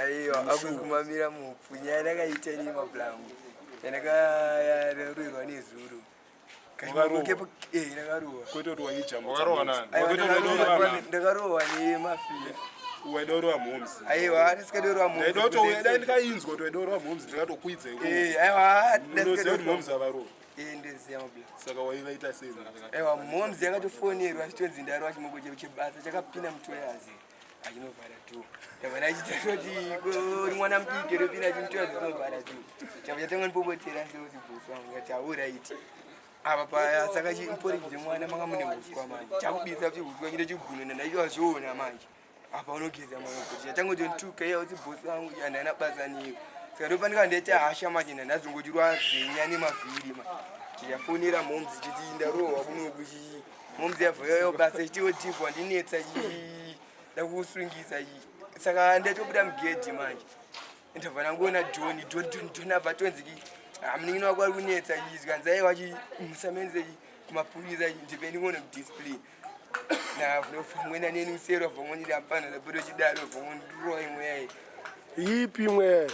aiwa akukumamira mupfu nyaya ndakaita ini mablangu ndakayarorerwa nezuro ndakarohwa nemafia waidorwa mhomzi aiwa ndisikadorwa ndikainzwa kuti waidorwa mhomzi ndikatokwidza aiwa unoziva kuti mhomzi avarohwa ndoziva mablangu saka waivaita sei aiwa mhomzi yakatofonerwa achitonzi ndarwa chimoko chebasa chakapinda mutoyazi achinovhara tu ndavana achitati kuti mwana mudiki ropinda chimtoyazi chinovhara tu chava chatanga ndipombotera seuzibhuswa ngati auraiti apa paya saka chimporikidze mwana manga mune uswa manje chakubisa kuti uswa chinde chigunu ndaichivazvoona manje apa unogeza maoko chatangotontuka iya kuti bhosi wangu andana basa niyo saka ndopandika ndaita hasha manje ndazongotirwa zenya nemavhiri chichafonera mhomzi chiti ndarohwa kunoku mhomzi yabvayo basa chitiotipwa ndinetsa ndakusungisa saka ndatobuda mugedhi manje ndabva ndangoona dhoni abva tonziki munin'ini wako ari kunetsa zikanzai wachimusamenze kumapurisa ndipeni ngono mudiscipline navomwena neni usero vomwoniri apana zapoto chidaro vomwondiroa imweyai ipi imwe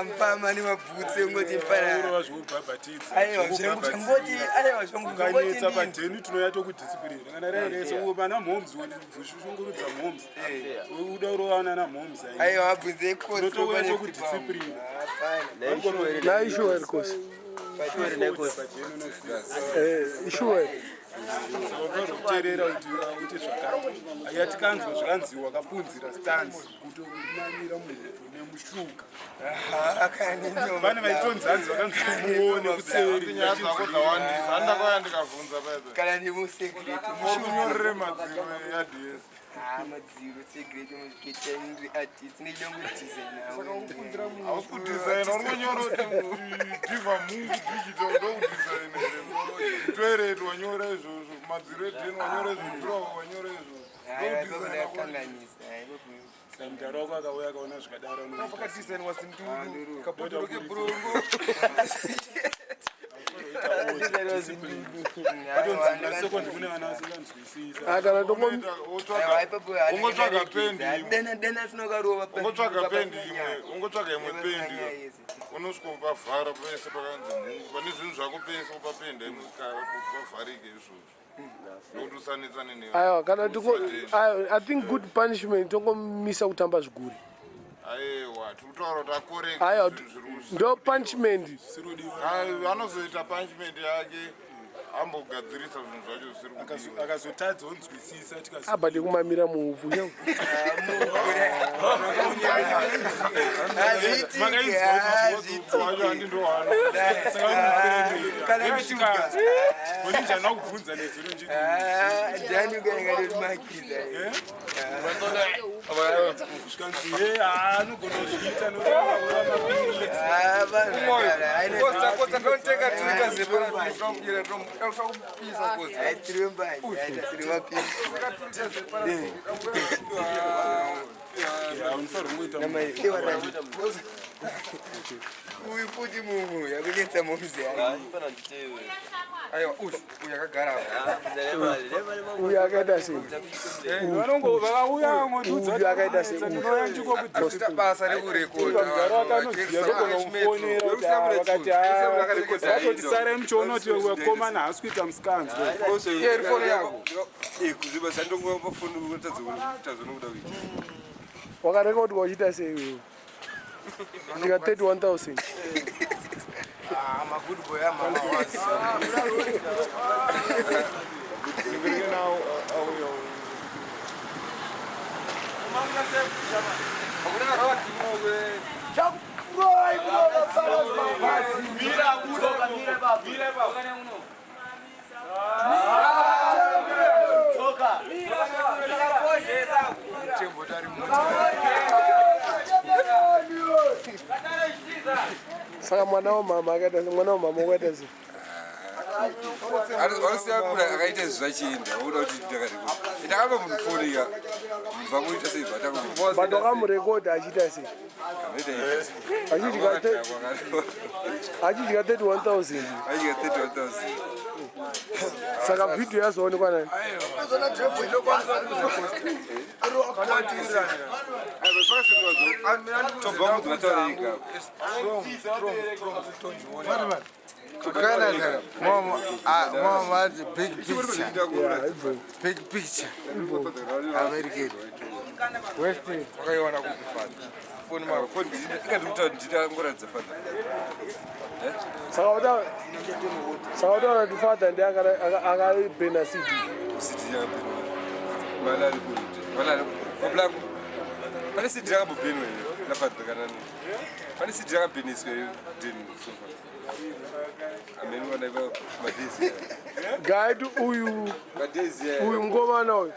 mpama nemabhutsi ngoti mpanaaiwazvangoti padheni tinoyato kudiscipline kana rairese vana mhomzi vushungurudza mhomzi uda urovana namhomzi aiwa abvunze kotoyato kudiscipline naishuweri kosi ishuweri unozoteerera kuti zvakare yatikanzwa zvakanziwa kapunzira stanzi kutonamira muvhu nemushuka vane vaitonzanzi vakanzimuone kuseriikana nemusekretamunyorere madziro eyadi yese madziro segreti muzikechainri artist hausi kudesigna unonyora diva mungu digital ndokudesigna toilet wanyora izvozvo madziro edeni wanyora izvozvo wanyora izvozvo mudhara wako akauya akaona zvikadaro pakadesignwa sindudu kapotoroke burongo sekondi kune vana vasinganzwisisa ungotsvaga pendi ungotsvaga imwe pendi unosvika upavhara pese pakanzi mungu pane zvinhu zvako pese upapenda imwe pavharike izvozvo nokuti usanetsane ne aiwa kana I think good punishment tongomisa kutamba zviguri aiwa tikutaura kuti akoreka aiwa ndo punishment anozoita punishment yake ambogadzirisa zvinhu zvacho zvisiri akazotadza onzwisisa abade kumamira muupfu onijana kubvunza nezviro anogona zviita uyu futi munhu yakunetsa momzi aiwa uyakagara uyu akaita sei vakauya uyu akaita sei basa rekurekodha vakati sarai muchiona kuti wekomana haasi kuita musikanzi foni yako wakarekodwa uchiita sei wewe ndika 31,000 magood boy amawazi saka mwana wamama akaita mwana wamama wakaita sei anosiyakura akaita zvachienda uda kuti ndakamba munofonika mubva muita sei but wakamurekodha achiita sei achidya 31,000 saka vhidhiyo yazoonekwa nani tobva mudzataurika Mama, big picture. Yeah, Ibro. Big picture. American. Western. wakaiwana kukufadza foni mako nditangoratidza fadha Saka utaona kuti father ndiye akabhena CD. kusiti malali kuti malali oblanco pane sidi rakambobhenwa nafadha kana pane sidi rakabheniswa deni sofa ameni wanaiva madezi Guide uyu ngomana uyu.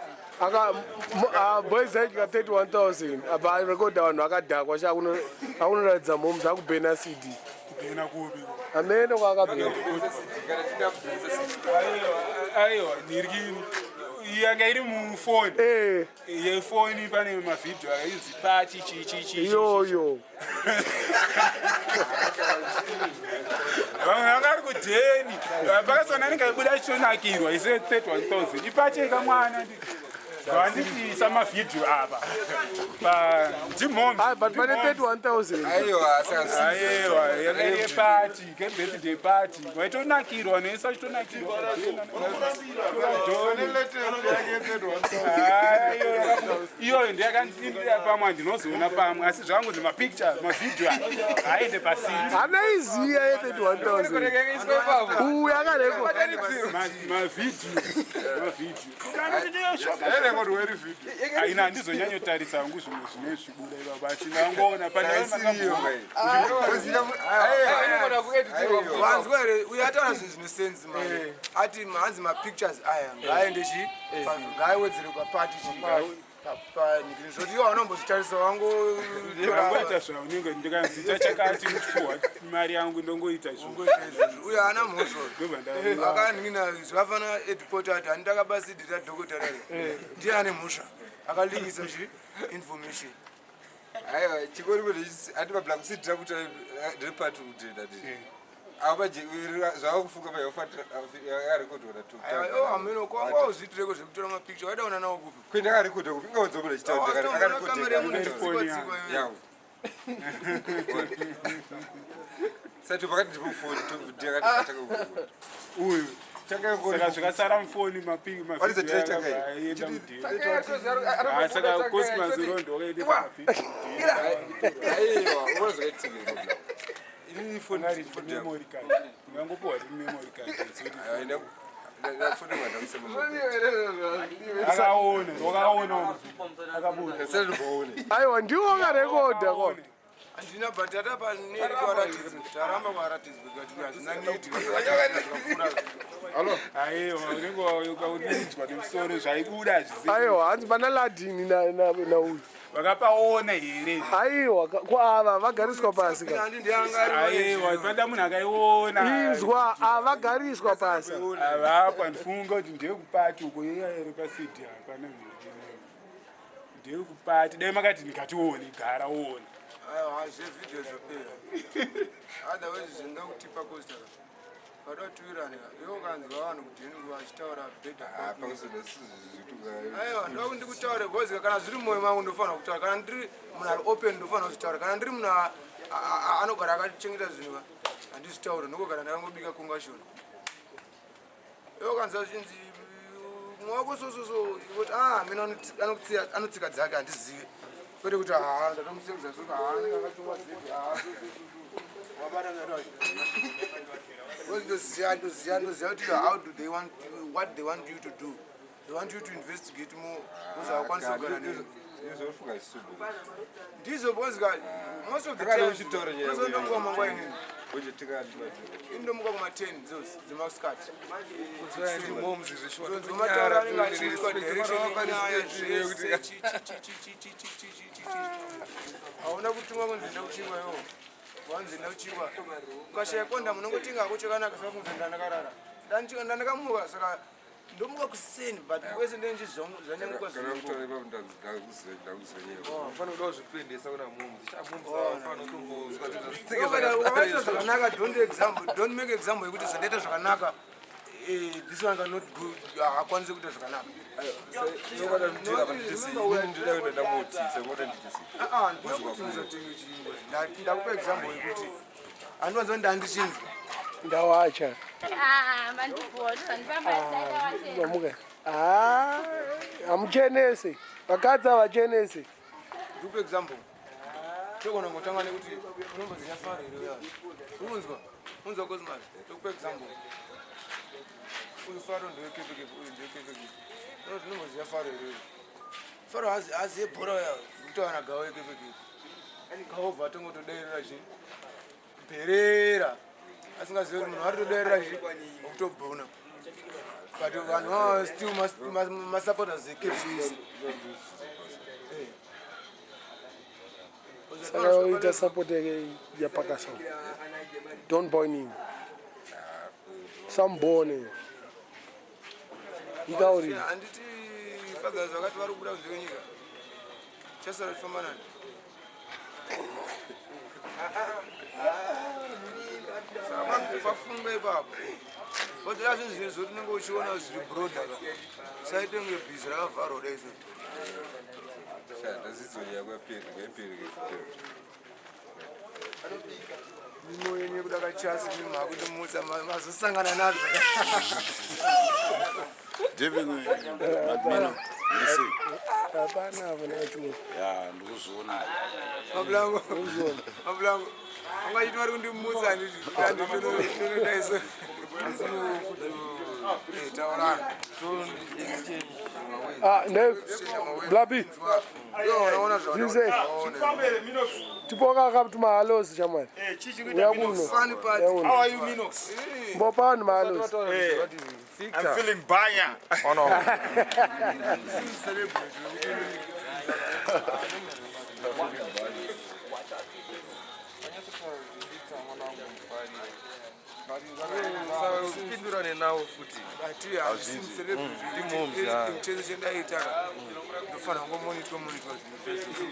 Boys aiti ka 31,000 apa record vanhu vakadhakwa cha akunoratidza mhomu dzakubhena CD. Amene kwakabhena. Aiwa ndirikini yanga iri mufoni yefoni pane mavhidhiyo akaizi pati chichichi Yo. vamwe vanga vari kudheni pakasona ndingaibuda chitonakirwa ise 31,000 ipacheka mwana vanditiisa mavhidhiyo apa ndimhomi But pane 31,000. aiwa yepati kebirthday party waitonakirwa noisa chitonakirwa iyoyo ndiyakandiindira pamwe ndinozoona pamwe asi zvangu zvemapictures mavhidhiyo aende pasiti Anaiziya ye 31,000. Uyu akarekwa. aina handizonyanyotarisa hangu zvimwe zvine zvibuda ivava asi ndangoona wanzwa here uyu ataura zvinhu zvinosenzi mani ati hanzi mapictures aya ngaaendechi ngaaiwedzere kwapati panyikini zvoti iwo anombozvitarisa wangoita zvaunenge ndikanzita chakati muchipuhwa mari yangu ndongoita uyu haana mhosvo akanhina zvakafanana edpot ati handakabasidirira dhokotara ndiye ane mhosva akalingisa information aiwa chikoripo hati mablanco sidira kuti ndiri pati kutenda zvavakufunga payakarekodhora ameno kwanga uzviitireko zvekutora mapicture waida una nawo kupi kuenda akarekodha kupi ingaodzomona chitaakarekodha sati pakati ndipofoni uyu saka zvikasara mufoni saka cosmas rondo wakaende memory card ungangopuhwa ti memory card akaona wakaona Aiwa ndiwo akarekodha kwa. handina but atapa neti kwaratidzi taramba kwaratidzi kuti hazina neti aiwa unenge ukaunidzwa nemusoro zvaibuda zvise Aiwa hanzi pana Ladini na uyu. vakapaona here Aiwa kwava vagariswa pasi ka. handi ndiangari aiwa panda munhu akaiona Inzwa avagariswa pasi. avapa ndifunga kuti ndeyekupati uko yeyaere pasidi hapana ndeyekupati dai makati ndikationi gara ona zvevidhio zvopera otherwise zvingakutipa kostara vadatuirana iwo kanzwa vanhu kudheni vachitaura aiwa ndoda kuti ndikutaure bcause kana zviri mumwoyo mangu ndofanira kutaura kana ndiri munhu ari open ndofanira kuzvitaura kana ndiri munhu anogara akachengeta zvinhu handizvitaure ndokogara ndakangobika kongashona iwo kanzwa zvinzi mwako sososo kuti mina anotsika dzake handizive kwete kuti ndatomusengeza soka anenge akatongwa zeki ndoziva kuti how do they want what they want you to do. They want you to investigate more because hakwanisi kugara ndizo because most of the time unozondomuka mangwa inini indomuka kuma-10 dzemasikati dzomataura anenge achiitwa direction inyaya zvese hauna kutumwa kunzi enda kuchingwa iwo wanzi enda kuchingwa ukashaya konda munongotingako chakanaka saka kunzi ndandakarara ndandakamuka saka ndomuka kuseni but kwese ndenjizvanyanguka Fanoda kuzvipendesa kuna munhu. ukaita zvakanaka don't make example yekuti zvandaita zvakanaka this one cannot good hakwanisi kuita zvakanaka Nobody did have to see. You did have the motive. So what did you see? Ndakupa example yekuti anonzi ndandichinzi ndawacha Mandibuwa, amuchenese vakadzi avachenese. ndikupa example togona ngotanga nekuti unombozinya faro iro yayo unzwa cosmas ndikupa example uyu faro ndewekepeke uyu ndewekepeke tinombozinya faro iro faro aziye bhora yayo kutawana gawo yekepeke gaobva atongotodairira chi mperera asingazivi kuti munhu aritodairira chi okutobhona but vanhu vava still masupporters ekfc Saka uita support ya Pakaso. Don't burn him. Sambone. Itauri. handiti pagazi vakati vari kubuda kunze kwenyika chasara tifamba nani saka pafunga ipapo kuti azvinhu zvinhu zvo tinenge uchiona zviri broda saite kunge bhizi rakavharwa dai so mimo yenyu yekuda kachasi mimo hakuti mutsa mazosangana nazvo Hapana vanacho. ya ndikuzoona mabulango angachiti vari kundimutsa handitonoidaiso taurana Ne Blabi. Dize. Tipoka kaptu mahalosi chamani. Uyakuno. How are you, Minox? Mbopani mahalosi. I'm feeling banya. Oh no. Usipindurane nawo futhi. Chese chendaita ndofanira kungomonitwa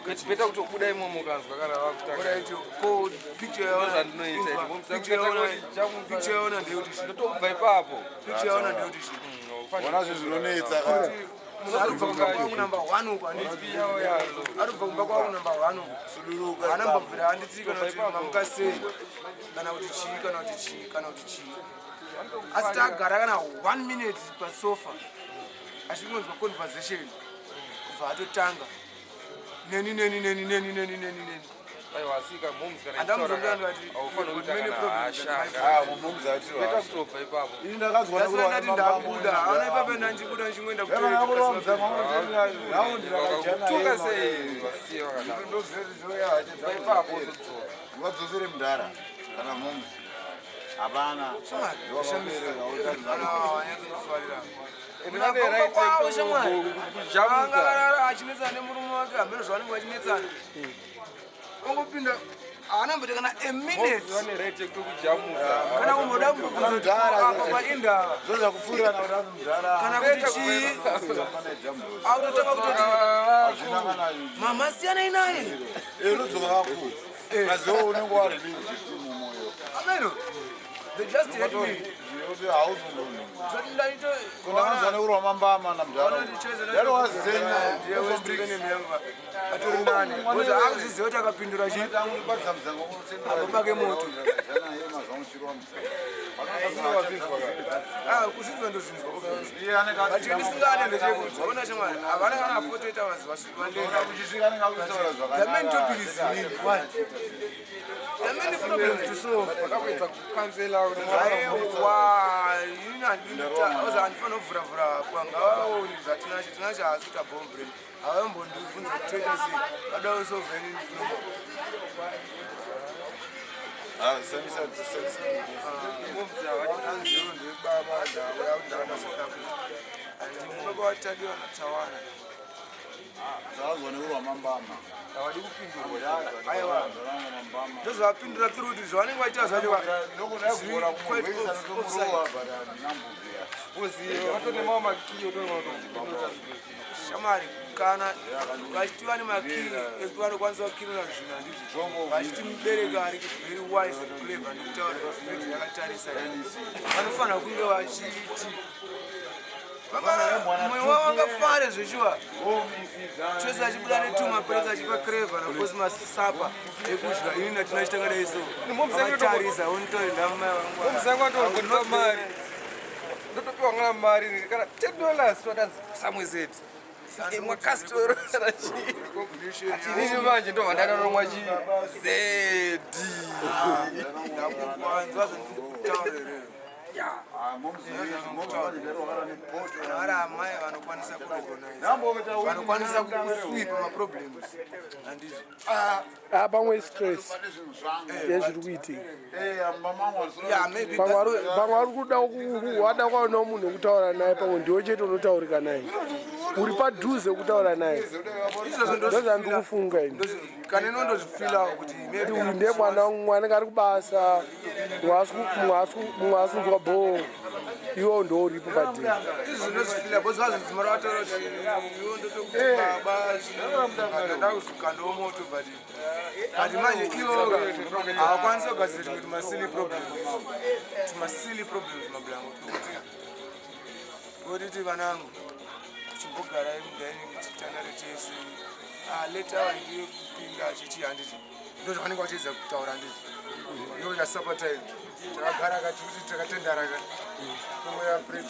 Kachipeta kutokuda imomo kanzwa kana vakutaka. ko picture yaona picture yaona ndeuti Ndotobva ipapo. picture yaona ndeuti wana zvinonetsa aribva kumba kwangu number 1 uko handiti yawo yazo aribva kumba kwangu number 1 uko suduruka anambobvira handiti kana kuti mamuka sei kana kuti chii kana kuti chii kana kuti chii asi tagara kana 1 minute pasofa achikunzwa conversation kubva atotanga neni Aiwasika moms kana. andamuzongera ndati Many problems. Beta kutobva ipapo. ndati ndabuda aona ipapo ndanjikuda nchimwenda kutoka Tuka sei wasiwa kana. Bva ipapo uzotsoka. vadzosere mudhara kana momzi hapana achinetsana nemurume wake hamene zvavanenge vachinetsana ongopinda haanamboti kana a minute kana kumboda kumbobvunzaapa paindava zvozvakupfuurana kuti ari mudhara kana kuti chii akutotanga kutoti mama siyana inaye rudzoka kakudzi maziwo unenge wari liimomoyo ameno they just hate me kuti hauzondoni zvoti ndaito kundakanzwa neurwa mambama namudhara yari wazenya atori nani bcause akuzviziva kuti akapindura chii apo pake moto kuzvinzwa ndozvinzwa but ndisingade ndechekuti ona shamwari havana kana 48 hours vasvika the main topic is nini the many problems to solve Wakakwedza kukansela kuti aiwa ini handifana kuvhuravhura kwangavaoni zvatinacho tinacho hasi kuti abombre havambondibvunza kutoita sei vadawo sovheni anzivo ndebaba ndauya kuti ndakasokababa vatadiwa natawana zvakazwa neurwa mambama havadi kupindurwa aiwa ndozvavapindura tiri kuti zvavanenge vaita zvacho shamari kana vachitiva nemakii ekuti vanokwanisa kukirira zvinhu handizvo vachiti mubereki ari very wise clever ndikutaura zvinoiti yakatarisa vanofanira kunge vachiti Mwe wanga fare zvishwa. Chose achibuda netuma presa achipa Creva na Cosmas Sapa ekudya ini natina chitanga iso. Tarisa untoenda mai wangu. Umzangu atokupa mari. Ndotopiwa ngana mari kana $10 twatanzi samwezi. Imwe customer rachi. Atini manje ndo vandana nomwa chi. Zedi. Ndakwanzwa zvinotaurira. Ara amai vanokwanisa kurecognize vanokwanisa kusweepa maproblems handizvo pamwe stress yezviri kuitika maybe pamwe ari kuda wada kwaona munhu wekutaura naye pamwe ndiwo chete unotaurika naye uri padhuze kutaura naye ndozvandikufunga ini kana inondozvifila kuti uyu ndiye mwana mwanenge ari kubasa mumwe asinzwa bho iwo ndo uripo padhi izvi zvinozvifila bhozi vazvidzimara vataura kuti iwo ndotokubaba ndakuzvikandawo moto but manje iwo havakwanisi kugadzira zvimwe tumasili problems mablango kutiti vanangu chimbogarai mudaini titanare tese leta wainge kupinga achichi handiti ndo zvavanenge vachiedza kutaura handiti ndo chasapatime takagara kati kuti takatendara pomwe yapret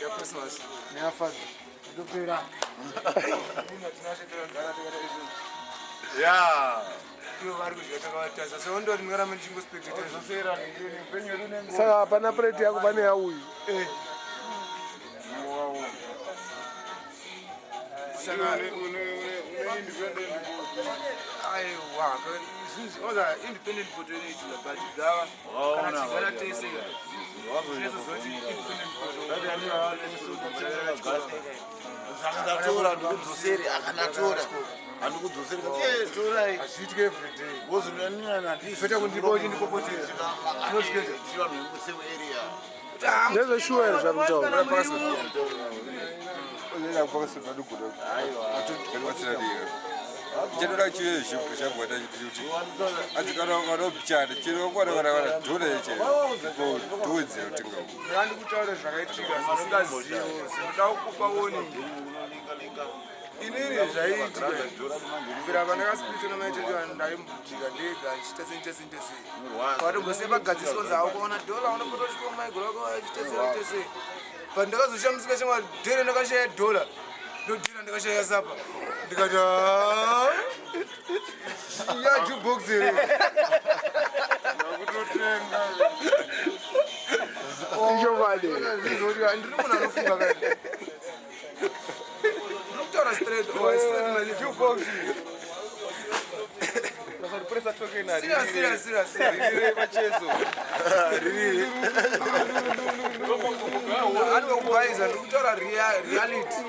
yachristmas neyafaza ndopera ivo vari kudya takavatasa so ndoti mungaramba ndichingospectatazvosera saka hapana preti yako pane yauyu aiwa independent photo inoitwa but gava kana tigara tese zvinezozoti independent akanatora ndikudzoseri akanatora handikudzoseri torai azviitike everyday wozonaninaandizveta kundibo chindikopotera ndezveshuwa here zvakutaura chinoda chive zvipo chagwada chiti adzikanabichana chinokwanakana dhora yeche dhodzi yotenga ndandikutaura zvakaitika zvisingazivo zvinoda kukupa warning inini zvaiitika kubvira pandakasipita namaitediwa ndaimbutika ndega achitesentesentese patogose pagadzisonzi avo kuona dhola unopota uchipoma maigorako achitesentese but ndakazoshamsika chamwa dhere ndakashaya dhola ndodhira ndakashaya sapa ndikati ya jukebox here nakutotenga ichokade ndiri munhu anofunga kani ndiri kutaura straight jukebox anokubaiza ndikutaura reality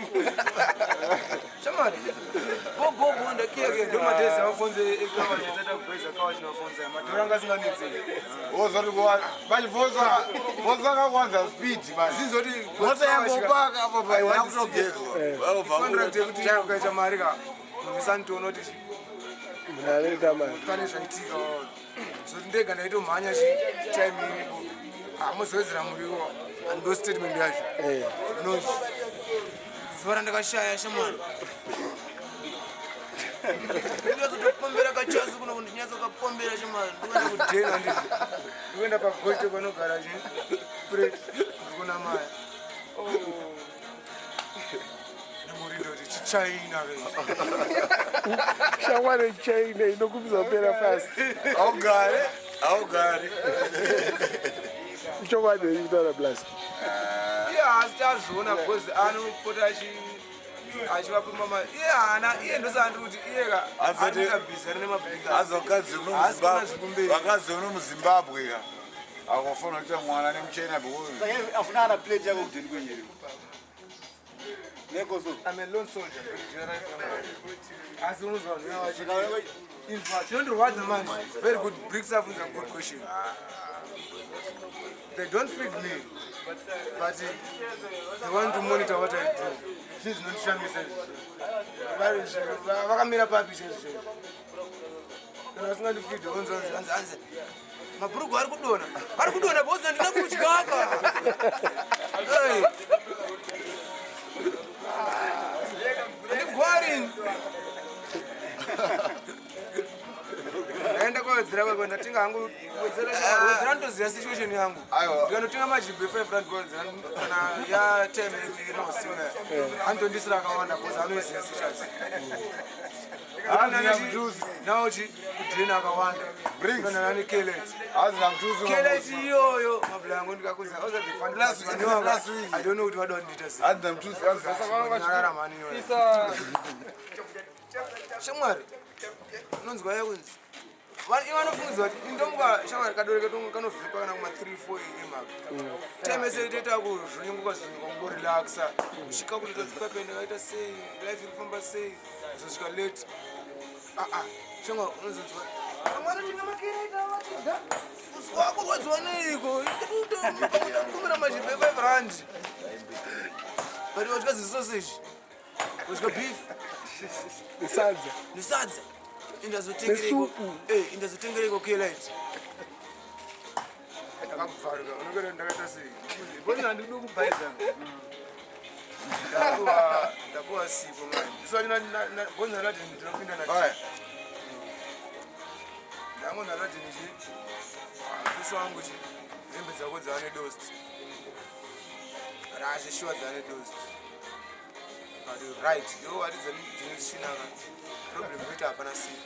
shamari bobobo ndakiyake ndomadhezi amafonze ekawa chitata kubaiza kawa chinofonza madhora angasinganetsei wozoti vachifonza kakwanza speed zizoti mota yangopaka contract yekuti ukaita mari ka musantoona kuti munaleta mari pane zvaitika zoti ndega ndaitomhanya time iripo hamuzowedzera muriwo ando statement yacho nozvi zuva randakashaya shamwari ndinyazotopombera kachasi kuno kundinyazokapombera shamwari ndikuenda kudhena ndizvo ndikuenda pagote panogara preti ndikuna maya ndimurindo kuti chichina shamwari chaina inokubisa kupera fast augare ichokwadi ichitaura blast iye hasi tazviona bhozi anopota achivapima mari iye hana iye ndosandi kuti iyeka anikabhizari nemavakazi uno muzimbabwe ka akufana kuita mwana nemuchina afuna ana plate yako kudeni kwenyeri nekoso I'm a lone soldier. As soon as chinondirwadza manje very good bricks up with a good question. They don't feed me, but they want to monitor what I do. She's not sure me says vakamira papi chezvo vasingati feed onzanzi mabhurugu ari kudona bhozi handina kudya apa wedzera kwako ndatenga hangu wedzera ndoziva situation yangu ndikanotenga majibhe 5 rand wedzera kana ya 10 inosimwa anotondisira akawanda because anoiziva situation nauchi kudhina akawanda kana nani keleti keleti iyoyo mabula yangu ndikakuza I don't know kuti wada kundita shamwari unonzwa yakunzi vanofungidzwa kuti indomuka shamwari kadore ketongo kanovhipa kana kuma 3-4 emaka taimese toita kuzvonyongoka zvinongorelaxa kusvika kuti tozvipapende kaita sei life iri kufamba sei zosvika late shamwari unozonzwa wakurwadziwa neiko kumira majibhe 5 rand but watya zisoseji watya beef nesadza indazotengereko kelite ndakabvaruka unokera ndakaita sei boni handidi kubhaiza ndapuwa sipo mani boni narati ndinopinda nati ndango narati nichi fuso wangu chi hembe dzako dzaane dost rashe shuwa dzaane dost right yo wati dzinoshinaka problem kuti hapana sipo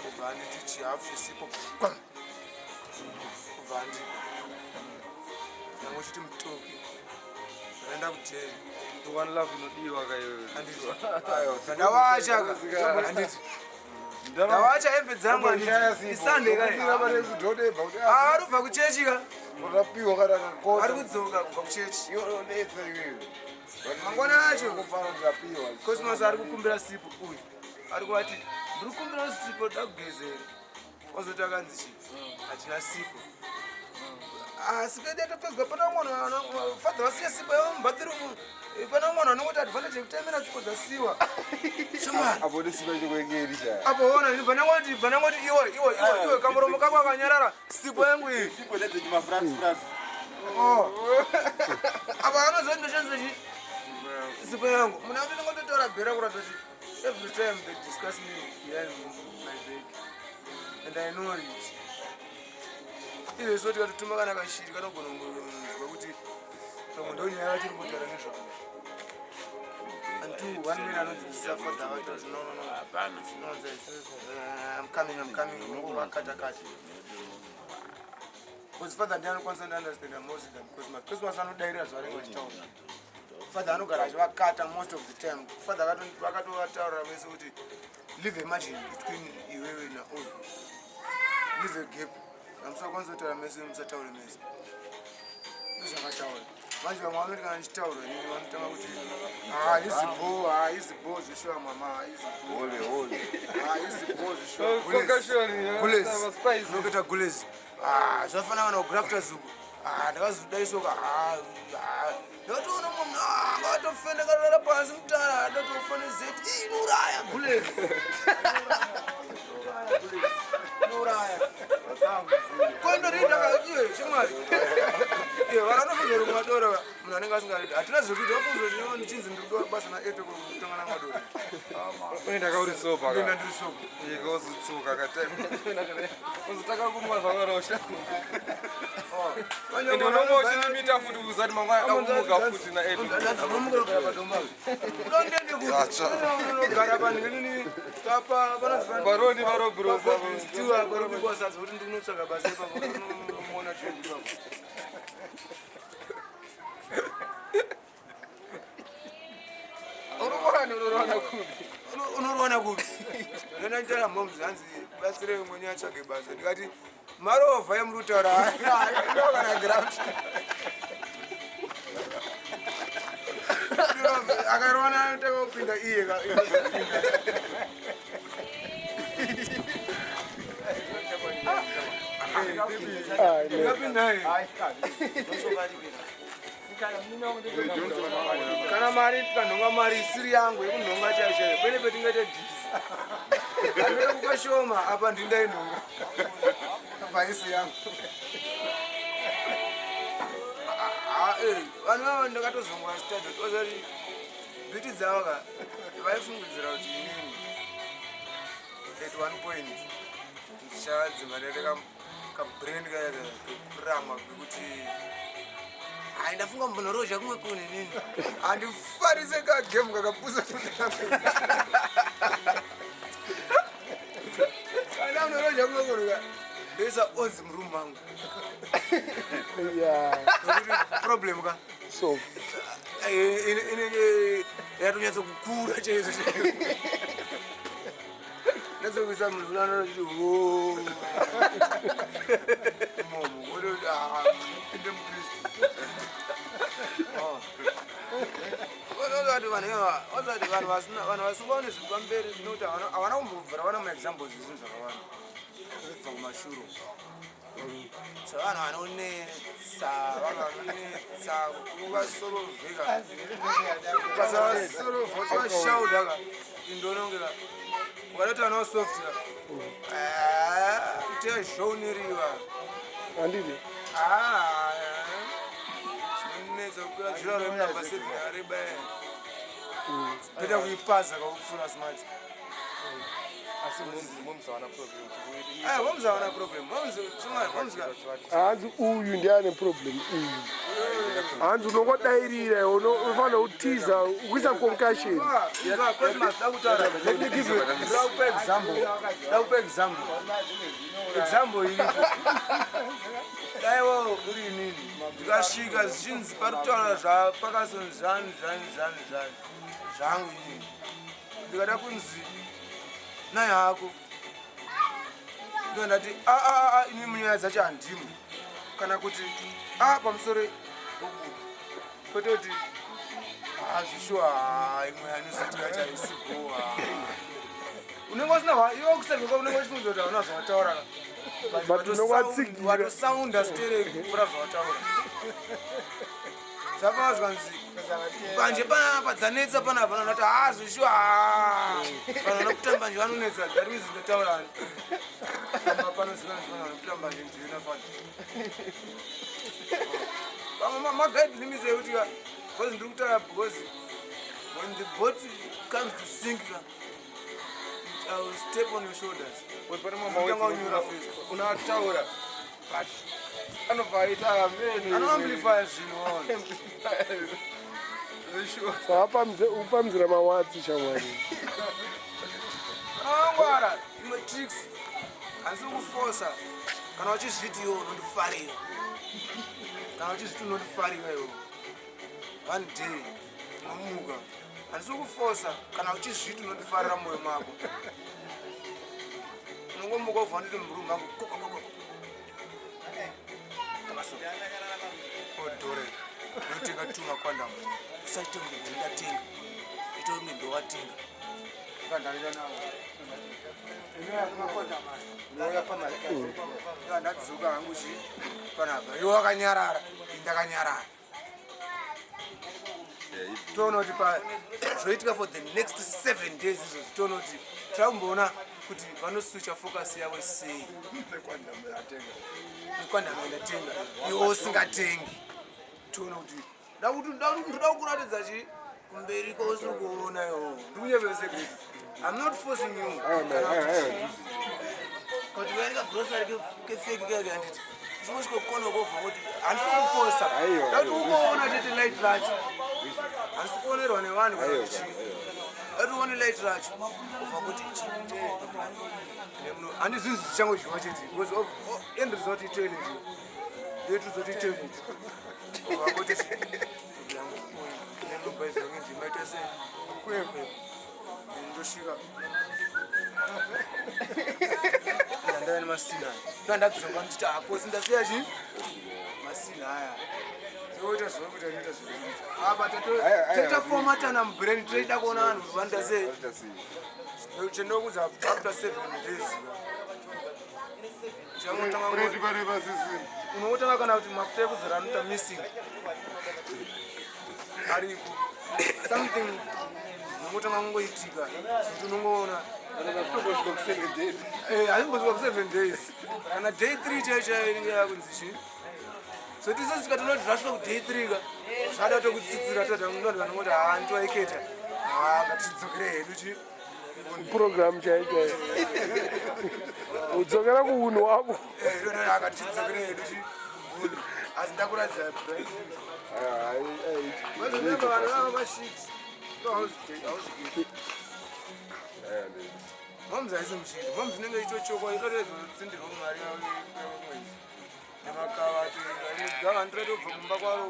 kubva handiti chihafu chisipo kubva handi ndango chiti mutoki ndaenda kuteni one love inodiwa kayoyo ndawachaka handiti ndawacha hembe dzangu isande ari kubva kuchechika ari kudzoka kubva kuchechi mangwana acho cosmos ari kukumbira sipo uyu ari kuvati ndiri kukumbira sipo ndakugezera wazoti akanzi chi hatina sipo sikadetopedzwa pana mwana fadha vasiya sipo yavamubhathirumu pana mwana anongoti advantage yekutemera sipo dzasiwa apo ona bvanangoti iwe kamuromo kako akanyarara sipo yangu iyi apa anoziva ndoshanziza sipo yangu muna kuti ndingototaura bhera kuratidza kuti every time they discuss me behind my back and I know it izvo soti katituma kana kashiri kanogona kunzwa kuti pamwe ndonyaya vachiri kutaura nezvavo and 2 1 man anodzidzisa fadha vaita kuti no hapana zvinonza I'm coming unongovakatakati because fadha ndianokwanisa ndiunderstanda most of them Christmas anodairira zvavanenge vachitaura fadha anogara achivakata most of the time fadha vakatotaurira vese kuti leave a margin between iwewe nauyu leave a gap amusakwanisa kutaura mese musataure mese ndozvakataura manje vamwe vanoti kana ndichitaura nini vanotanga kuti izibo zveshuwa mama izibo zveshuwaunoketa gulezi zvafanana kana kugrafta zuku ndakazodaisoka ndakatoona munhu akatofenda karara pasi mutara adatofane zeti inoraya gulezi inoraya kondoriindakaiye shamwari vana vanofunza kuti madoro munhu anenge asingaredi hatina zvekuti vafunza kuti chinzi ndikudiwa basa naeto kutongana madoro ndakaurisopa ndenda ndirisopa ikozotsuka katozotaka kumwa zvakarosha ndonomochilimita futi kuzati mangwana dakumuka futi naedogara panini varoni varobrosa varobikosaza kuti ndinotsvaga basa ipaomona unorwana kupi ndona nditara momzi hanzi batsire mwenye atsvage basa ndikati marovha yemuri kutaura ndokana grant akarwana anotanga kupinda iye kana mari tikanhonga mari isiri yangu yekunhonga chaishayo pene petingaita dhisi anoda kukashoma apa ndindainhonga bhaisi yangu vanhu vava ndakatozongwa stadot ozati bhiti dzavaka vaifungidzira kuti inini at one point ndichadzima ndaita kabrain kekurama kekuti hai ndafunga mbonoroja kumwe kune nini handifarise kagemu kakapusa kana mbonoroja kumwe kunuka ndoisa odzi murumu mangu problem ka so inenge yatonyatsa kukura chaizvo natsokuisa munhu unanochiti momo inde mukristu ozati vanhu vasingaone zvinhu pamberi nokuti havana kumbobvira vana maexamples zvinhu zvakawanda kubva kumashuro savanhu vanonetsa kuvasorovheka ukasasorovha washauda indonongera ukanoti vana vasofta tezvouneriva handidi zvinonetsa kukwira jura remunamba 7 areba toita kuipaza kakufura smart vamuzavana problem hanzi uyu ndiane problem uyu hanzi unongodairira unofanira kutiza ukuisa concussion example iripo daiwa uri inini ndikasvika zvichinzi pari kutaura zvapakasoni zvanhu zvangu inini ndikada kunzi nai hako ndondati ini munyaya dzacho handimo kana kuti pamusoro kwete kuti zvishuwa imwe anozitika chaisibo unenge usina iwe kuserveka unenge uchifunza kuti hauna zvawataura watosaunda stere kupfuura zvawataura zvapazvanzi panje panapa dzanetsa panapa vanoti zvishuwa vanhu vanokuta mbanje vanonetsa that means ndataurani panoziva vanhu vanokuta mbanje ndinafana vamwe magaidi limits ekuti because ndiri kutaura because when the boat comes to sink I will step on your shoulders unataura but anoamplify zvinhu upamzira mawatsi shamwari angwara imwe tricks handisi kufosa kana uchizviti iwo unondifarira kana uchizviti unondifarira iwo one day unomuka handisi kufosa kana uchizviti unondifarira mwoyo mako unongomuka ubva nditi murume angu odhore ndotenga tuma kwandamu usaite unge ndatenga ito unge ndowatenga ndadzoka hangu panapa iwo wakanyarara indakanyarara toona kuti zvoitika for the next 7 days izvo toona kuti takumboona kuti vanoswitcha focus yavo sei nekwandama ndatenga iwo usingatengi toona kuti ndoda kukuratidza chi kumberi kwausiri kuona iwo ndikunyevesekuti I'm not forcing you kuti vaenga grocery kefeki keke handiti chimosvikokona kobva kuti handisi kufosa ndakuti ukoona tete light racho handisi kuonerwa nevanhu kuti atione light racho obva kuti handi zvinhu zvichangodyiwa chete because end result eternity yetuzoti eternity obva kuti nendobhaizonge ndimaita sei kwekwe ndosvika ndandava nemasina ndandadzonga nditi hapo sindasiya chi masina aya toita zvokuita noita zvoita fomatana mubrain toida kuona vanhu kuvanda sei chendokudza after 7 days unotanga kana kuti mafuta ekuzora anoita missing aripo something unotanga kungoitika kuti unongoona haimbosvika ku7 days kana day 3 chaichainge yakunzi chi so tisosvika tonoti zvasvika ku day 3 ka zvada tokutsitsira todandoti vanongoti ndiwaiketa ngatidzokere hedu chi program chaichai udzokera kuunhu wako akatidzokere asi ndakuratidza Moms haisi mushindi. Moms inenge ichochokwa itorezosindirwa kumari yemwezi. Nemakava gava ndirete kubva kumba kwaro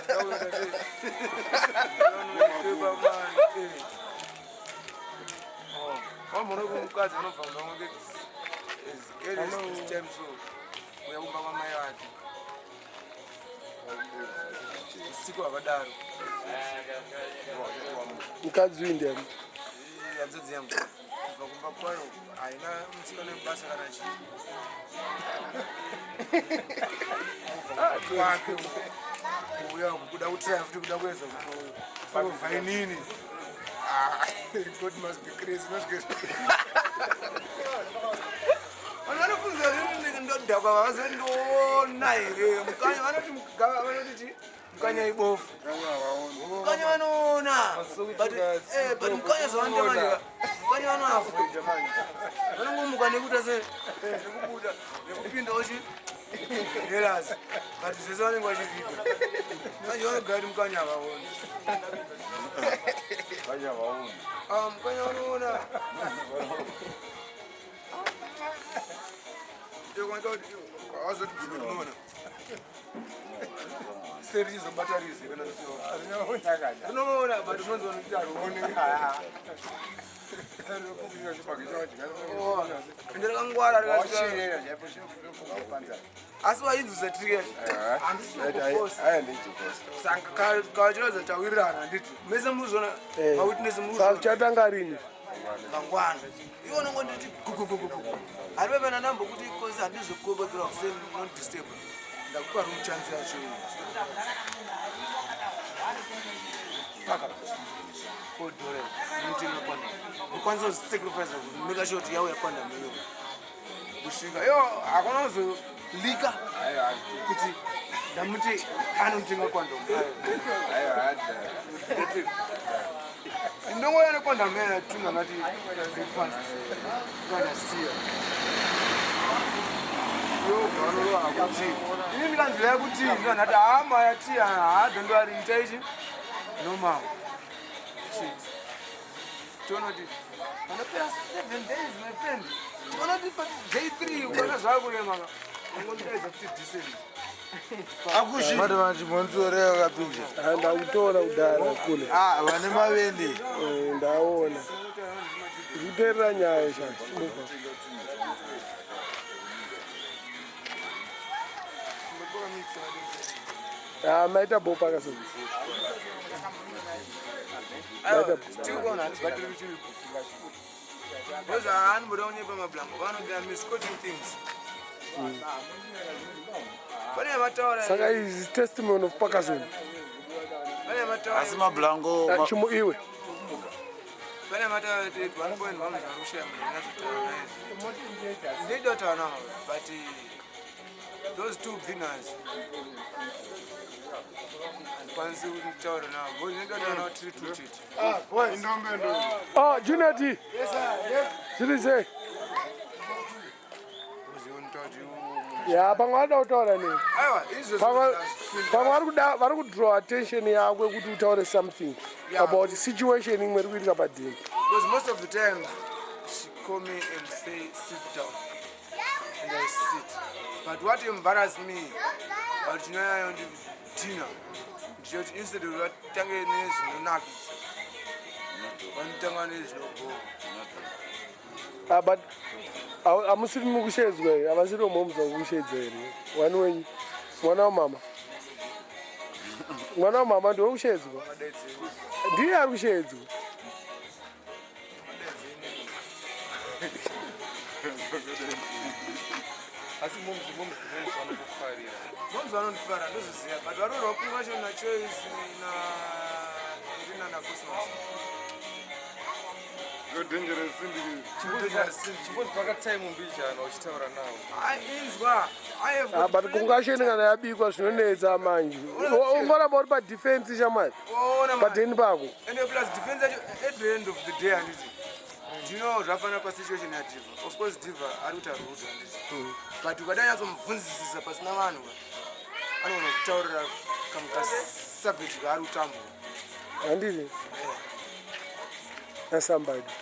ndakuenda sei. Wamona kumukadzi anobva kumba mwake this time so uya kumba kwamai vake. Usiku wakadaro. mukadzi uyu ndiani Hanzvadzi yangu. Kubva kumba kwayo haina musikana webasa kana chinhu. Kwake kuuya kuda kutraya futi kuda kuedza kuvhainini. God must be crazy. Vanhu vanofunza kuti ndodhakwa vazondoona here mukanya vanoti mukanya ibofu mukanya vanoona but mukanya zvavanoita manje mukanya vanoafa vanongomuka nekuta nekubuda nekupindawo chiherasi but zvese vanenge vachivhiga manje vanogara kuti mukanya havaoni mukanya vanoona awazoti unoona serichizobatarize kana unoona but unonzwa kuti aruone ende rakangwara asi wainzwisa tiri handisisaka kachinoza tawirirana handiti mese muzona mawitness chatanga rini mangwana iwo nongonditi gugugugugu haripe pena nambo kuti kosi handizokubekera kuseni non-disturb ndakupa room chance yacho kodhore mutenga kwanda ukwanisa kusacrifice kumeka sure kuti yauya kwanda muyo kusvika iyo hakuna kuzolika kuti ndamuti anomutenga kwanda ndongoya nekwanda mena tungangati breakfast kanasiya yoganolowakuti ini ndikanzira yakuti ndikanati hama yatiya haadhondoariita ichi normal shit tonoti panopera 7 days my friend tonoti pa day 3 ukana zvakuremaka ungondiedza kuti decent akushimati vachibonzoreva kapinja ndakutora kudhara kule vane mavende ndaona ndikuteerera nyaya shati maita bopa kaso because haanoboda kunyepa mablanco vanoda misquoting things pane mataura saka is testimony of Pakazoni pane mataura asi mablanco chimo iwe pane mataura kuti 1 point vamuzarusha munazitaura naye ndida kutaura navo but those two winners handikwanisi kutaura navo because ndida kutaura navo tiri two chete Juneti zviri sei ya pamwe vada kutaura nei pamwe vari kudraw attention yako kuti utaure something about situation imwe iri kuitika padhini because most of the time she call me and say sit down and I sit but what embarrass me but chinoyayo ndidina ndichoti instead of vatange nezvinonakisa vanotanga nezvinobhora but hamusiri mukushedzwa here havasiri vamomudza kukushedza here wani wenyu mwana wamama mwana wamama ndiwe kushedzwa ndiye ari kushedzwa asi vanokufarira moms vanondifara ndoziziva but varorwa kungacho nachoice irina nacosmos chimbozi pakatime mbijana uchitaura navo inzwa but kungasheni kana yabikwa zvinonetsa manje ungoramba uri padefense shamwari padheni pako ende plus defense yacho at the end of the day handiti ndino zvafana pasituation yadhiva of course dhiva ari kuti aruta but ukadanyatsombvunzisisa pasina vanhu anoona kutaurira kamwe kasavage kaari kutambura handiti nasambadi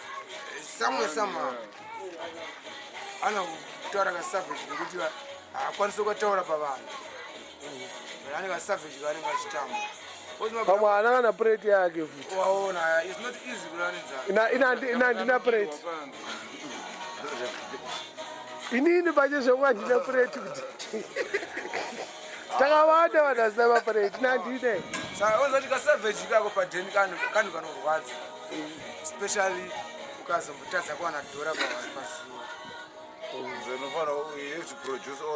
samwe sama anokutaura kasavage nekuti haakwanisi kutaura pavanhu ane kasavage kaanenge achitambura pamwe ana kana pureti yake futi waona is not easy kuranidza inandina pureti inini pache zvekuva ndina pureti kuti takavanda vanhu asina mapureti nandine saka ozati kasavage kako padheni kanhu kanorwadza especially ukazombotadza kuwana dhora pazuva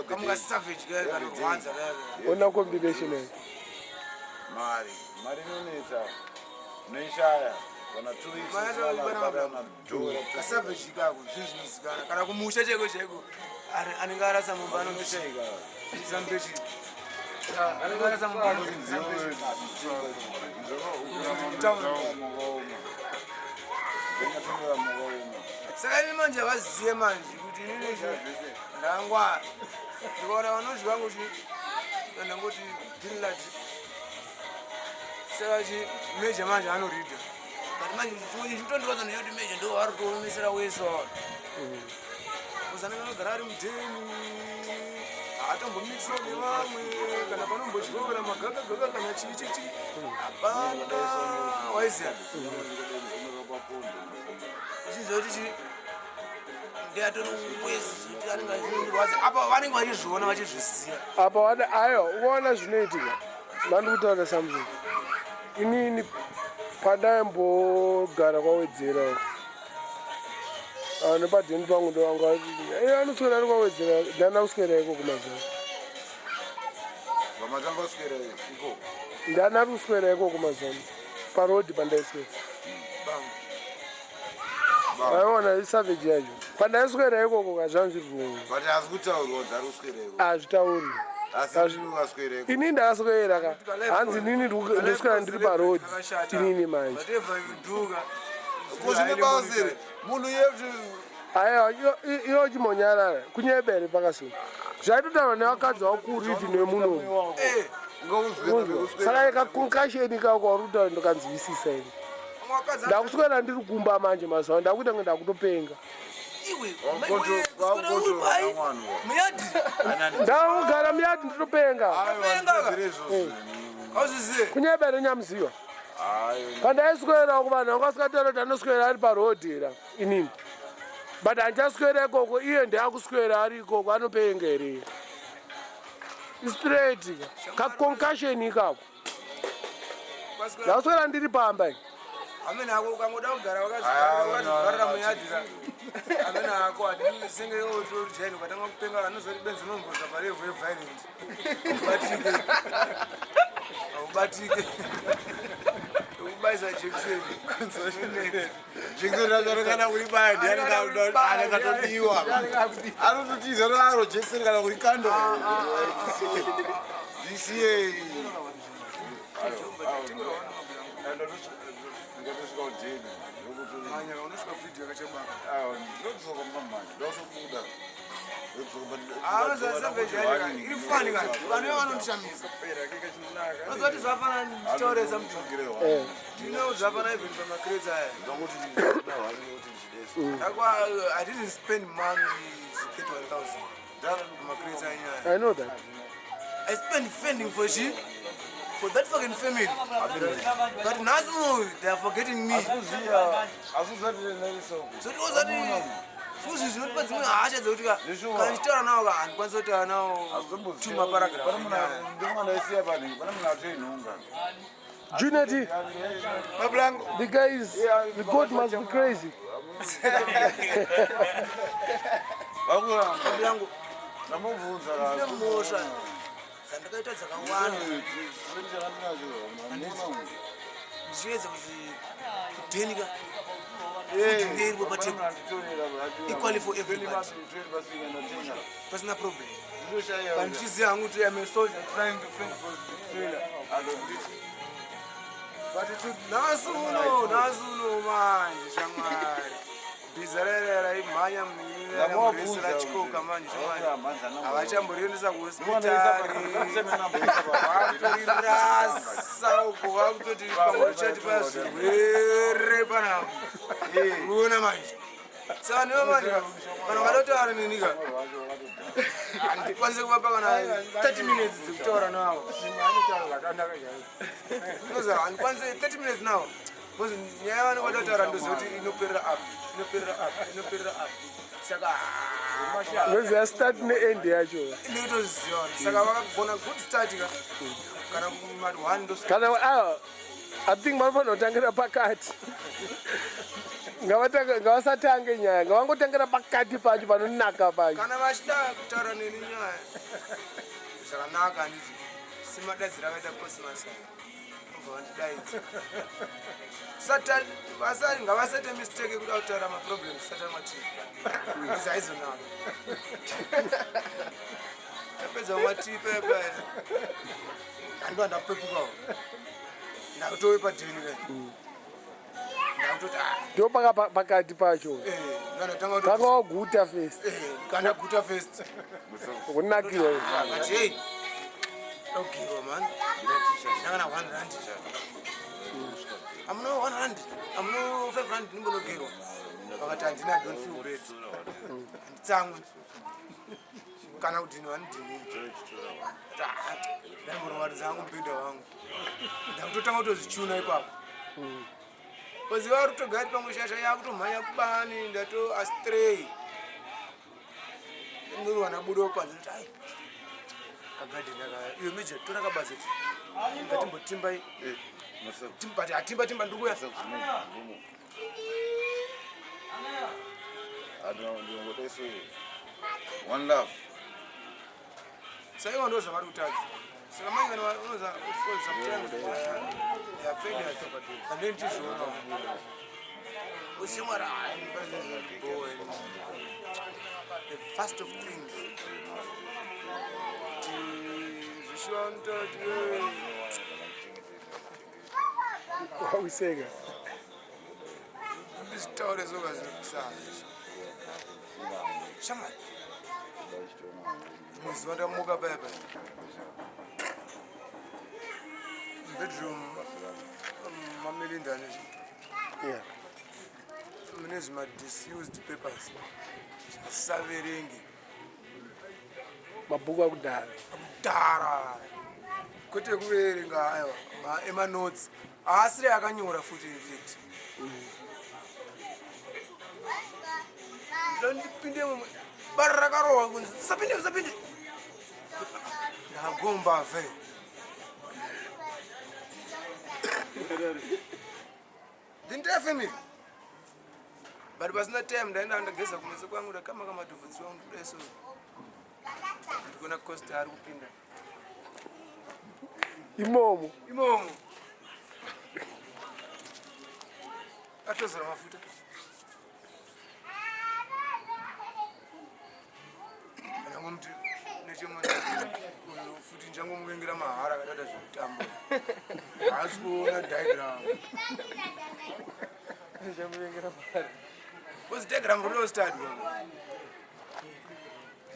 kamwe kasavage kake kanorwadza kake ona combination yayo mari inonetsa noishaya kana 2 weeks kasavage kako zvinhu zvinozikana kana kumusha chaiko chaiko anenge arasa mumba anozambechi anenge arasa mumba saka ini manje vazive manje kuti inini ndangwa ndikaona vanozvi vangu ndangoti greenland saka meja manje anoridha but manje chitondirodza ndechoti meja ndo vari kuomesera wese wano kuzanenge anogara ari mudheni haatombomixiwa nevamwe kana panombodyiwa kana magagagaga kana chichichi hapana waiziya ichiziva kuti ndiatori wezoti anenge achirwadza apa vanenge vachizviona vachizvisiya apa ayo ukaona zvinoitika mandikutaura samson inini pandaimbogara kwawedzera nepadheni pangu ndovanga anoswera ari kwawedzera ndana kuswera iko kumazana ndana ari kuswera iko kumazana parodhi pandaiswera aiona isavage yacho pandaiswera ikoko kazvanzvirungu hazvitauri inini ndakaswera ka hanzi inini ndoswera ndiri parodhi inini manje munhu yeuti aiwa iyo chimonyarara kunyebere pakasuna zvaitotaura nevakadzi vakuru ivi nemunomu saka ikakonkasheni kako vari kutaura ndokanzwisisa ini ndakuswera ndiri kumba manje mazuva ndakuita nge ndakutopenga ndakugara muyadhi nditopenga kunyebere nyamuziva pandaiswera kuvanhu vangasingataura kuti anoswera ari parodhera inini but handichaswera ikoko iye ndeakuswera ari ikoko anopenga here istraight kakonkasheni ikako ndakuswera ndiri pamba amene ako ukangoda kugara wakazvivharira muyadhira amene ako atisenge otojaini ukatanga kupenga anozoti benzi unomboza parevu yeviolent ubatike ukubaisa jekiseni jekiseni racho kana kuribaya ndianekatodiwa anototiza raro jekiseni kana kuri kando dca irifani kati vanhu vanondishamisa azoti zvafana nditauresa ndino zvafana even pamacrates aya I didn't spend money 31,000 pamacrates aya. I know that. I spent fending for that fucking family. But now they are forgetting me. So it was that Susi is not but hasha zotika. Can you tell now and once now two paragraph. Junity, the guys, the God must be crazy. Sandakaita dzakawanda zviedza kuti kudhenika kutengerwe patebhuru equally for everybody pasina problem pandichiziva hangu kuti I'm a soldier trying to fend for failure but nhasi uno manje shamwari bizarera imhanya mresera chikoka manje avachamborendesa kuhospitari vakutorirasa uko vakutoti pamwe chatipa zvirwere panapa uona manje saka nivo manje vanhu vanotaura nenika handikwanise kuvapa kana 30 minutes dzekutaura navo handikwanise 30 minutes navo because nyaya vanenge vatotaura ndoziva kuti inoperera apa saka noziva start neend yacho inotoziva saka vakagona good start kana kumati 1 kana I think vanofana kutangira pakati ngavasatange nyaya ngavangotangira pakati pacho panonaka pacho kana vachida kutaura neni nyaya zvakanaka handiti semadadzi rakaita cosmas obva vandidaidzi ngavasate mistake yekuda kutaura maproblems sata matiri izi haizonaka apedza mwatiri pepa handiva ndapepukawo ndakutove padheni kai ndakutoti ndo pakati pacho kanga waguta first kana guta first kunakirwa akati hey ogirwa man ndakana 1 rand amuna 1 rand amuna 5 rand ndimbonogerwa vakati handina don't feel bad handitsamwe kana kudhini vanidhini ndambonowaridza hangu mubhedha wangu ndakutotanga kutozvichuna ipapo koziva vari kutogari pamwe shasha yakutomhanya kubani ndato astray ndinowana budo panze kuti ai kagadheni aka iyo meja tora kabazeti ngatimbotimbai but atimba ndikuya One love. saiwa ndo zvavari kutadza saka manje vanhu vanoza sometimes they are failures and then tizviona usimwara the first of things zvishiva nototi wauseka ndizvitaure zoga zinokusana shamari muziva ndamuka paipa bedroom mamelindane mune zvimadisused papers zvasaverengi mabhuku akudhara kudhara kwete kuverenga aiwa emanotsi haasiri akanyora futi infect ndipinde mumwe bari rakarohwa kunzi usapinde ndagomba ve ndindefemiri but pasina time ndaenda ndageza kumeso kwangu ndakama kamadhuvhutsi wangu kudeso ndikona cost ari kupinda imomo atozora mafuta anangomuti nechemona futi njangomuvengera mahara akadada zvekutambo haasi kuona diagram kozi diagram rinostadwa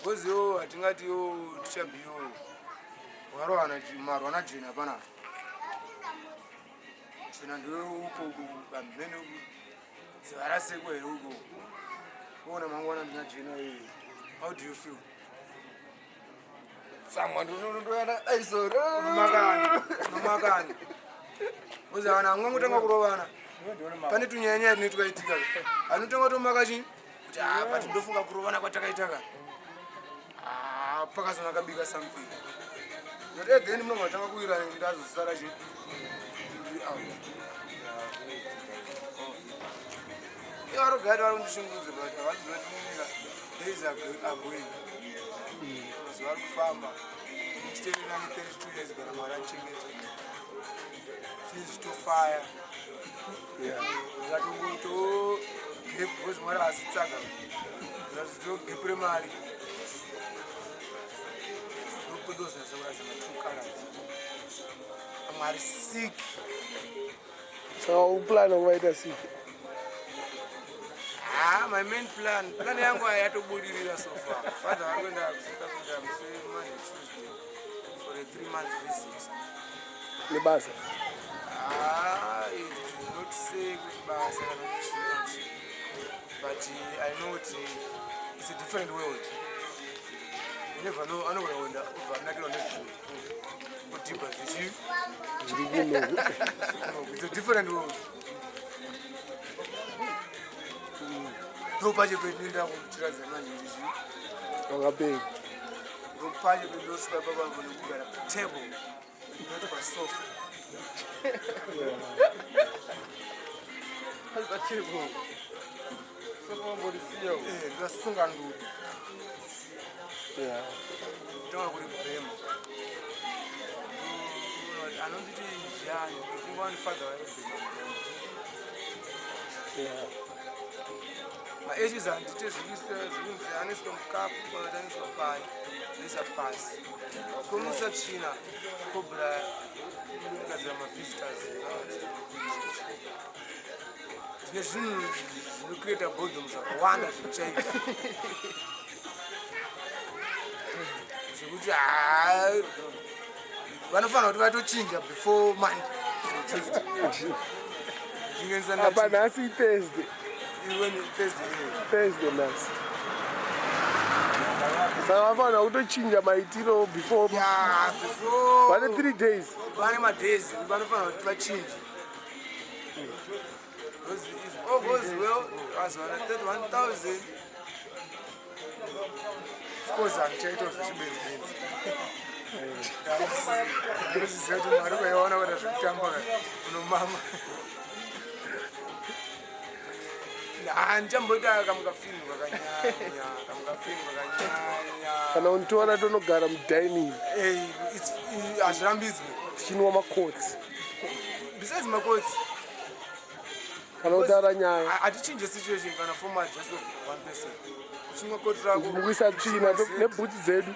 koziwo hatingatiyo tichabhiyo marwana jena panapa jena ndeuko kamhene dziva rasekwa here uko kuona mangwana ndina jena iyi. How do you feel? Someone ndoyana aisoro nomakani uzi vana hamwe ngotanga kurovana pane tunyanya tine tukaitika anotanga tomaka chii kuti but ndofunga kurovana kwatakaitaka pakazona kabika something not again munhu matanga kuwira ndazosara chii ivarogari vari kundishungudza but havazizoti days are going zuva kufamba extendedani 32 years kana mwari anchengeta zvitofaya zvatongoto gap because mwari asitsaka zvatozitogepure mari ndokondozinazvaurasama 2 colors amwe ari sick saka uplana kuvaita sick My main plan yangu hayatobudirira so far. Father wanakwenda South Africa Monday, Tuesday for a 3-month visit. Ni basa. It is not say goodbye, but I know it's a different world. You never know. I know when I wonder if I'm not going to go deeper with you. It's a different world. No budget between them with the money. Wangapeki. No budget between those people who are at the table. Not for sofa. Yeah. Don't worry about them. I know that you want father. Yeah. My ages are details. Anis from Cap, Anis from Pai, Lisa Pass. Como China, Cobra, because I'm a visitors. You create a bodum, one of the change. One of our to change before Monday. Hapa nasi Thursday. Even Thursday nasi. Sasa hapa na utochinja maitiro before. yeah, before. 1 3 days. One of my days, one of our change. If all goes well, as 1,000. Of course, I'm trying to business. This is what I want to jump no mama. Njamboda kamukafini wakanyanya, Kana untora tonogara mudining. it's azvirambidzwe. Chinwa makotsi. Besides my coats, Kana utara nyaya. hatichinje situation kana format just of one person. Chimwe koti rako. Mukuisa tsvina nebhutsi dzedu.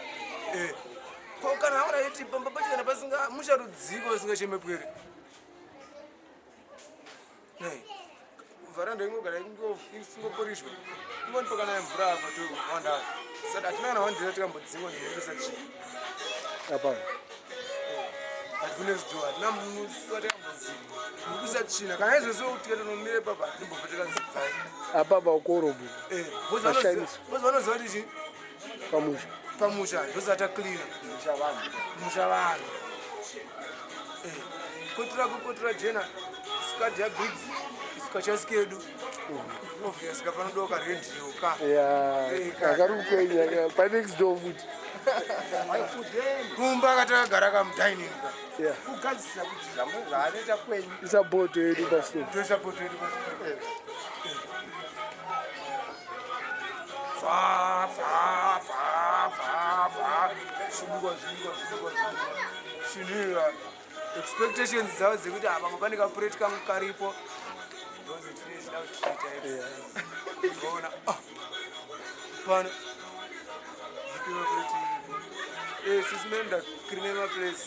Ko kana haura yeti pamba pachikana pasinga musharudziko isingachemepwere. Nei. Varanda ingogara isingoporishwa. Imweni pakana mvura apa tu wanda. Saka atina kana wandira tikambodzingwa nekuisa chii. Hapa. But next door, atina muswati kambodzingwa. Nekuisa china. Kana izvozvo tikati nomire papa timbobva takanzibvai. Hapa bakorobu. Vanoziva kuti chii? Pamusha. Pamusha ndosati clean. Musha vanhu. Kotira jena skadi ya big sikachasikedu. Obvious kapanodoka radio ka. Yeah. Akarupenya pa next door food. Kumba katagara kamudining ka. Yeah. kugadzisa kuti zvamuzva anoita kwenyu Isa boat yedu pasto. Tosupport yedu pa. Shinira expectations dzavo dzekuti apa mapane kapureti kangu karipo ndozitinoona pano zipiwa kuti sisi menda krine maplace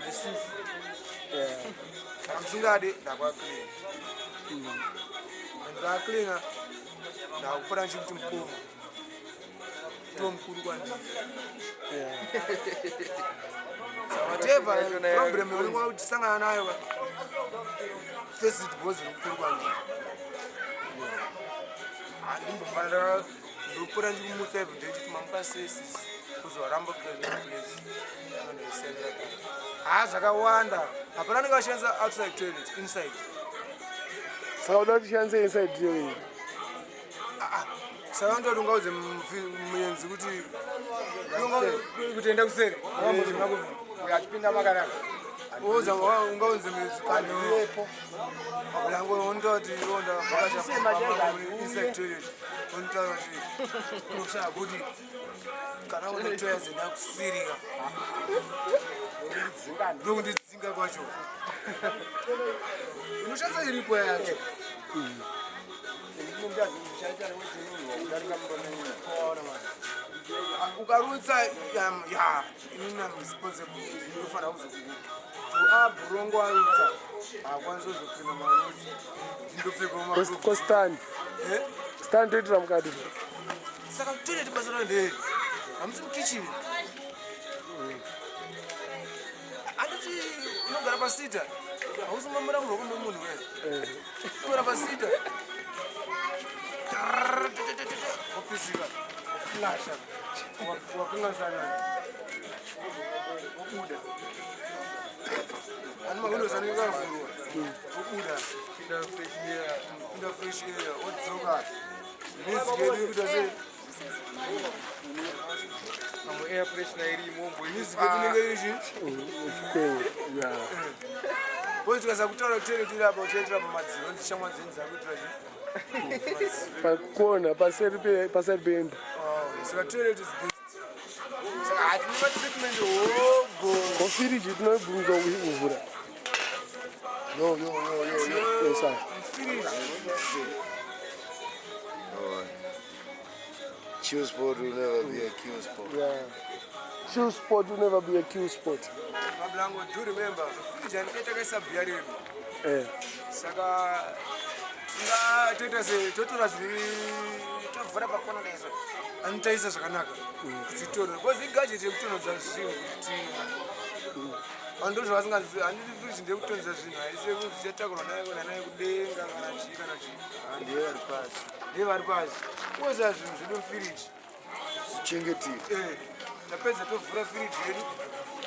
nesisi saka musingade ndakwaclean ndakacleana ndakupora nchikuti mukoma to mukuru kwandiri whatever problem yaunenge uchisangana nayo face it because mukuru kwandiri handimbofanira ndokupora ndikumutsa everyday chiti mamukasesisi kuzowaramba place anoisendera zvakawanda hapana anenge ashandisa outside toilet inside Saka uda tishandise inside toilet. saka ndoti ungaudze muenzi kuti enda kuseri uyachipinda makanaka ungaudze muenzi kaniwepo mabulango ondoti onda inside toilet ontaura kuti kunoshaya kuti kana unotoya zenda kusirika ndokundidzinga kwacho unoshandisa iripo yacho ukarutsa inina responsible inofanira kuzokuaburongo arutsa hakwanisa kuzoprima marutsi ndindopfekawo Stand tandoitira mukati saka toilet basa rao ndei hamusi mukichini anditi unogara pasita hausi mamira muroko nemunhu we unogara pasita wapisika waflasha wakungasana wabuda ani mawindo anenge akavhurwa wabuda pinda fresh air wodzoka music yedu ikuita sei amwe air freshener irimo music yedu inenge iri chii Boy tukasa kutaura toilet iri apa uchaitira pamadziro ndi shamwa dzenyu dzakuitira chii pakuona paseri pemba saka toilet is best saka hatine treatment hogo kofiriji tinoibvunza kuvhura sa Q sport will never be a Q sport. Q sport will never be a Q sport. Mablango, do remember, fridge anikaita bia redu. Saka nga toita se totora tovhura pakona leso. Anitaisa zvakanaka. Kuchitoro. Because gadget yekutonodza zvinhu kuti andozvo vasingazivi handiti fridge ndekutonodza zvinhu haisi kuti zvichatakurwa nayo kudenga kana chii kana chii. Ndiye vari pasi. Kuoza zvinhu zvedu mufiriji. Chingeti. Tapedza tovhura firiji yedu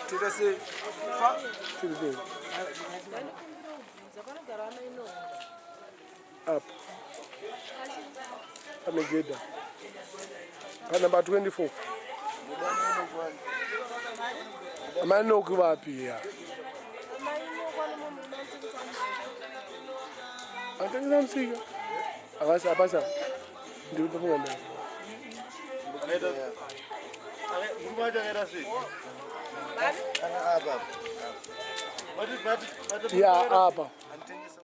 toita sei up pamegedha panamba 24 amanoki vapiya atengesa musika apasa ndikutofunganda ya apa